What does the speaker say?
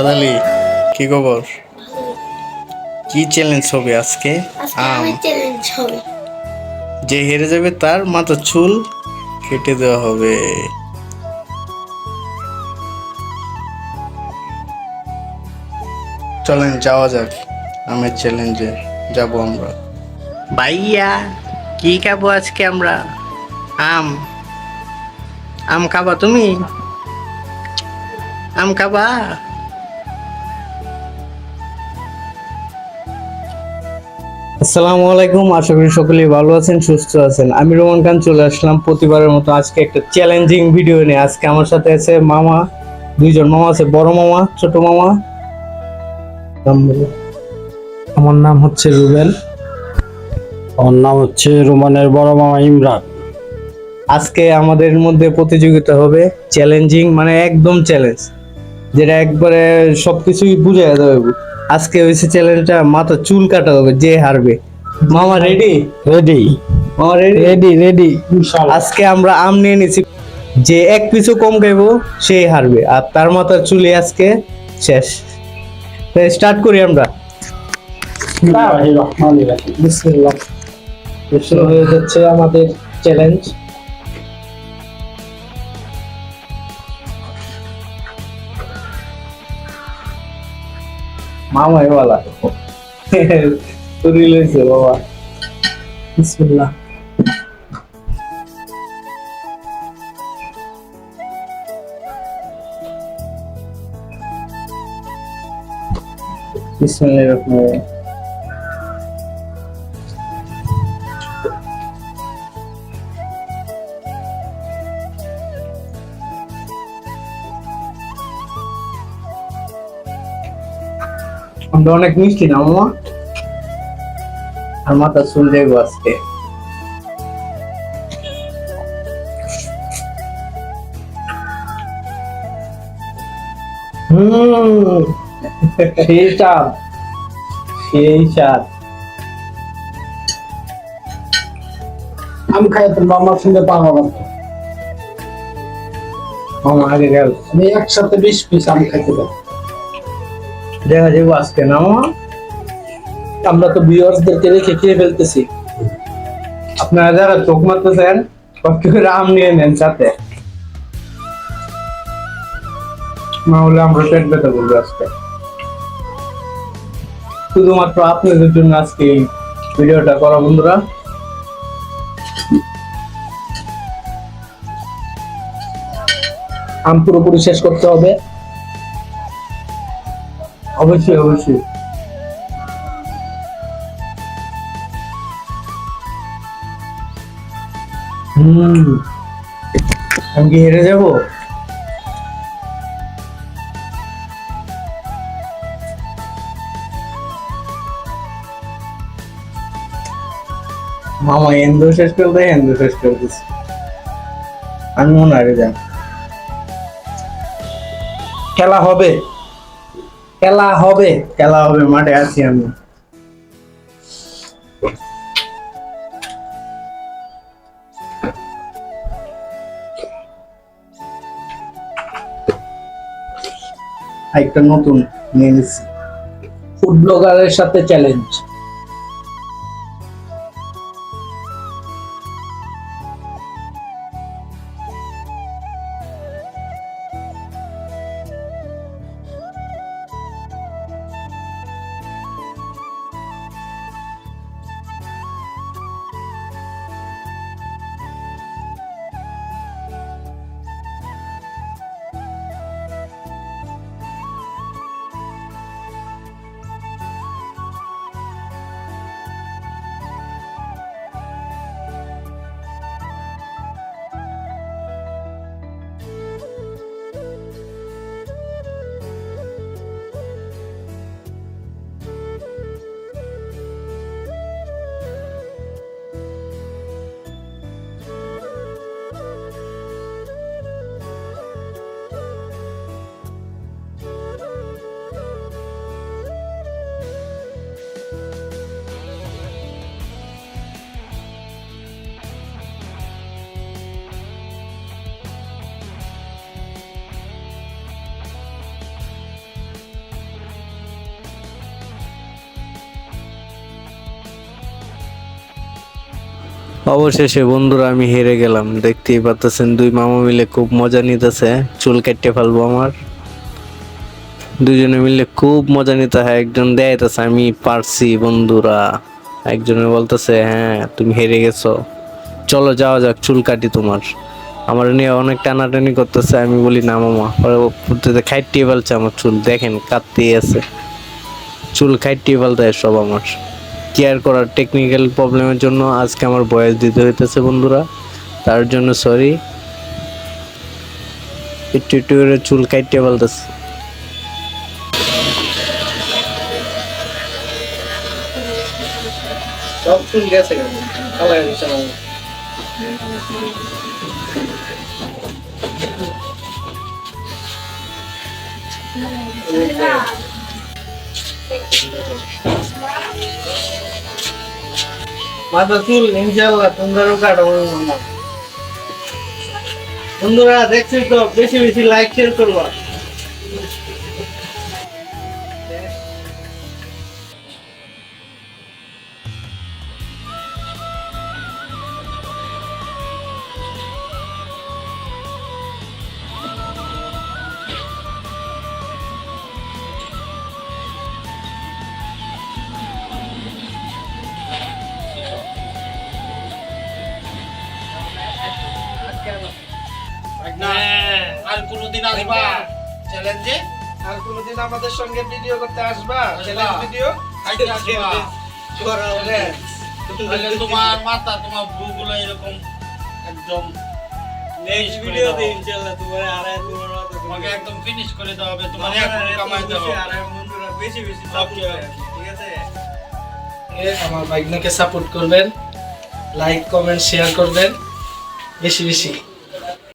সাদালি, কি খবর? কি চ্যালেঞ্জ হবে আজকে? চ্যালেঞ্জ হবে। যে হেরে যাবে তার মাথার চুল কেটে দেওয়া হবে। চলেন যাওয়া যাক, আমের চ্যালেঞ্জে যাব আমরা। ভাইয়া, কি খাবো আজকে আমরা? আম। আম খাবা তুমি? আম খাবা? আসসালামু আলাইকুম, আশা করি সকলেই ভালো আছেন, সুস্থ আছেন। আমি রোমান খান চলে আসলাম প্রতিবারের মতো আজকে একটা চ্যালেঞ্জিং ভিডিও নিয়ে। আজকে আমার সাথে আছে মামা, দুইজন মামা আছে, বড় মামা, ছোট মামা। আমার নাম হচ্ছে রুবেল। আমার নাম হচ্ছে রোমানের বড় মামা ইমরান। আজকে আমাদের মধ্যে প্রতিযোগিতা হবে, চ্যালেঞ্জিং মানে একদম চ্যালেঞ্জ, যেটা একবারে সবকিছুই বুঝে যাবে। আজকে হয়েছে চ্যালেঞ্জটা মাথা চুল কাটা হবে, যে হারবে। মামা রেডি? রেডি মামা রেডি? Ready ready. আজকে আমরা আম নিয়ে নিছি, যে এক পিছু কম খাইবো সেই হারবে, আর তার মাথার চুলে আজকে শেষ। স্টার্ট করি আমরা। বিসমিল্লাহ। শুরু হয়ে যাচ্ছে আমাদের চ্যালেঞ্জ। মামা এওয়ালা তুই লইছে বাবা। বিসমিল্লাহ। বিসমিল্লাহির রহমানির রহিম। আমরা অনেক মিষ্টি না মামা, আর মাথা চুল দেবো আজকে। সেই চাপ, সেই স্বাদ। আম খাই তো মামার সঙ্গে পাওয়া গেল। মামা আগে গেল, আমি একসাথে 20 পিস আম খাইতে পারি। দেখা যাবো আজকে না মামা। আমরা তো ভিউয়ার্সদেরকে রেখে খেয়ে ফেলতেছি। আপনারা যারা চোখ মারতেছেন কষ্ট করে আম নিয়ে নেন সাথে, না হলে আমরা পেট ব্যথা করবো আজকে। শুধুমাত্র আপনাদের জন্য আজকে এই ভিডিওটা করা বন্ধুরা। আম পুরোপুরি শেষ করতে হবে। অবশ্যই অবশ্যই। আমি কি হেরে যাবো? মামা এন্দ্র শেষ করে দেয়, এন্দ্র শেষ করে দিচ্ছে। আমি মনে হারে যাই। খেলা হবে, খেলা হবে। খেলা হবে, মাঠে আছি আমি। একটা নতুন নিয়ে নিচ্ছি। ফুড ব্লগারের সাথে চ্যালেঞ্জ। অবশেষে বন্ধুরা আমি হেরে গেলাম, দেখতেই পাচ্ছেন দুই মামা মিলে খুব মজা নিতেছে, চুল কেটে ফেলবো আমার। দুজনে মিলে খুব মজা নিতে হয়, একজন দেখাইতেছে আমি পারছি বন্ধুরা, একজনে বলতেছে হ্যাঁ তুমি হেরে গেছো, চলো যাওয়া যাক চুল কাটি তোমার। আমার নিয়ে অনেক টানাটানি করতেছে, আমি বলি না মামা, পরে খাইটিয়ে ফেলছে আমার চুল, দেখেন কাটতেই আছে, চুল খাইটিয়ে ফেলতে হয় সব আমার। কেয়ার করার টেকনিক্যাল প্রবলেমের জন্য আজকে আমার ভয়েস দিতে হইতেছে বন্ধুরা, তার জন্য সরি। একটু একটু করে চুল কাটিয়ে ফেলতেছে। সব চুল গেছে কালার হিসাবে। মাথা চুল ইনশাআল্লাহ তোমরাও কাটাবো মামা। বন্ধুরা দেখছি তো, বেশি বেশি লাইক শেয়ার করবা। আর কোনদিন আসবা চ্যালেঞ্জে? আর কোনদিন আমাদের সঙ্গে ভিডিও করতে আসবা? চ্যালেঞ্জ ভিডিও আইতে আসবা। তাহলে তোমার মাথা তোমার ভ্রুগুলো এরকম একদম নেক্সট ভিডিওতে ইনশাআল্লাহ তোমাকে একদম ফিনিশ করে দেওয়া হবে, তোমার এখন কামাইতে হবে। বন্ধুরা বেশি বেশি ঠিক আছে? আমার ভাগ্নকে সাপোর্ট করবেন, লাইক কমেন্ট শেয়ার করবেন বেশি বেশি।